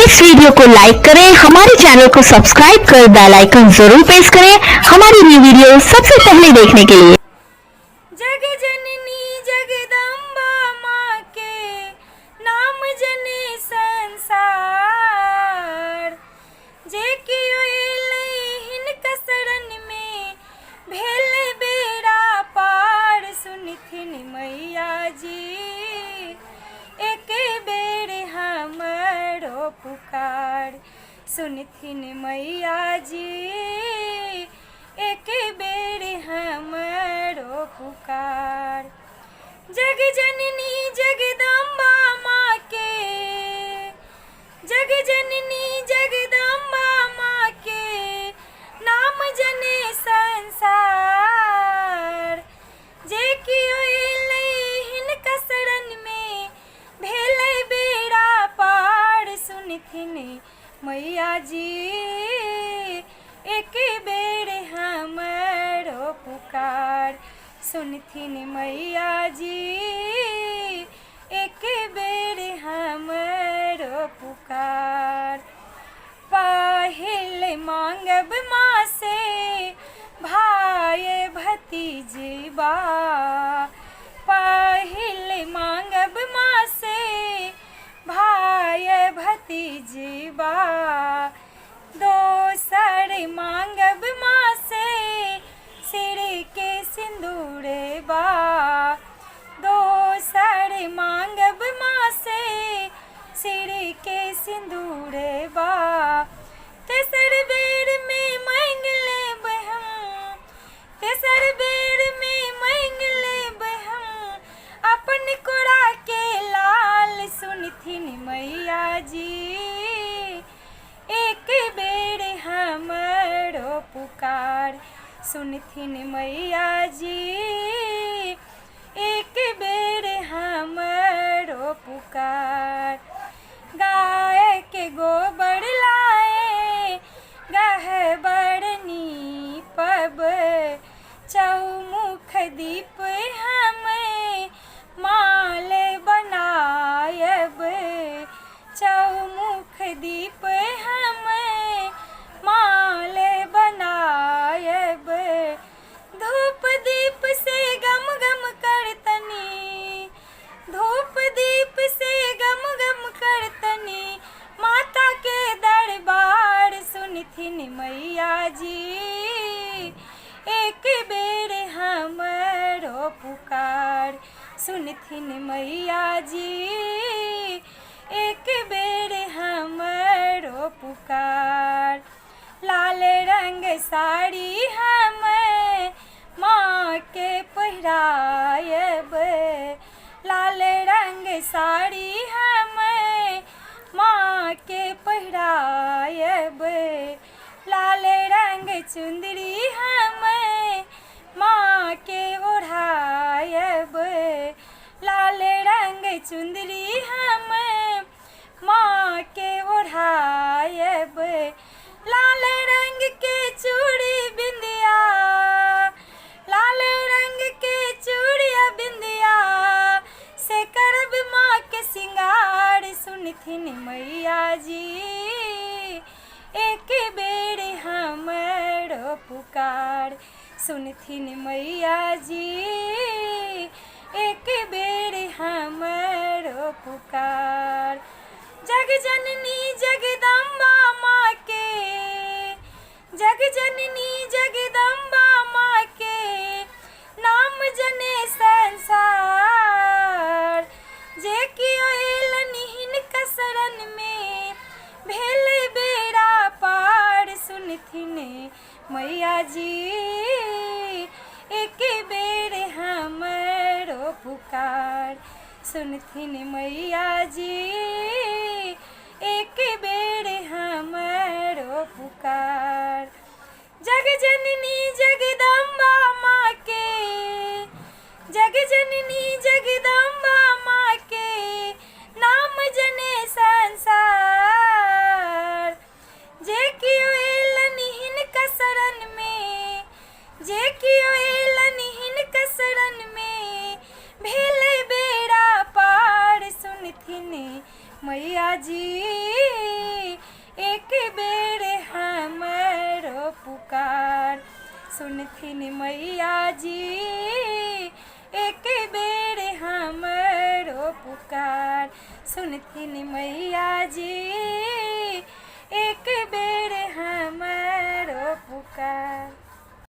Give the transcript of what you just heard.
इस video को लाइक करें, हमारे चैनल को सब्सक्राइब कर बेल आइकन जरूर प्रेस करें हमारी न्यू वीडियो सबसे पहले देखने के लिए। जग जननी जगदम्बा माँ के नाम जने संसार, जे कियो एलहिन कसरन में भेल बेड़ा पार। सुनथिन मैया जी एक बेर हमरो पुकार, सुनथिन मैया जी एक बेर हमरो पुकार। जग जननी जगदम्बा माँ के, जग जननी जगदम्बा माँ के नाम जने संसार, जे कियो एलहिन कसरन में भेल बेड़ा पार। सुनथिन मैया जी एक बेर हमरो पुकार, सुनथिन मैया जी एक बेर हमरो पुकार। पहिल मांगब माँ से भाई भतीजबा, पहिल मांगब माँ से भाई भतीजबा, दोसर मांगब माँ से सिर के सिंदूरबा, दोसर मांगब माँ से सिर के सिंदूरबा। तेसर बेर में मांग लेब हम, तेसर बेर में मांग लेब हम अपन कोरा के लाल। सुनथिन मैया जी एक बेर हमरो पुकार, सुनथिन मैया जी एक बेर हमरो पुकार। गाय के गोबर लाए गहबर नीपब, चौमुख दीप हम माल बनायब, चौमुख दीप हम माल बनायब। धूप दीप से गम गम करतनी, धूप दीप से गम गम करतनी माता के दरबार। सुनथिन मैया जी एक बेर हमरो पुकार, सुनथिन मैया जी एक बेर हमरो पुकार। लाल रंग साड़ी हम माँ के पहिरायब, लाल रंग साड़ी हम माँ के पहिरायब, लाल रंग चुंदरी हम माँ के ओढ़ायब, लाल रंग चुंदरी हम माँ के ओढ़ायब। लाल रंग के चूड़ी बिंदिया, लाल रंग के चूड़िया बिंदिया से करब माँ के सिंगार। सुनथिन मैया जी एक बेर हमरो पुकार, सुनथिन मैया जी एक बेर हमरो पुकार। जग जननी जगदम्बा माँ के, जग जननी जगदम्बा माँ के नाम जने संसार, जे कियो एलहिन कसरन में भेल बेड़ा पार। सुनथिन मैया जी एक बेर हमरो पुकार, सुनथिन मैया जी एक बेर हमरो पुकार। जग जननी जगदम्बा माँ के, जग जननी जगदम्बा माँ के नाम जने संसार, जे कियो एलहिन कसरन में, जे कियो एलहिन कसरन में भेल बेड़ा पार। सुनथिन मैया पुकार। सुनथिन मैया जी एक बेर हमरो पुकार। सुनथिन मैया जी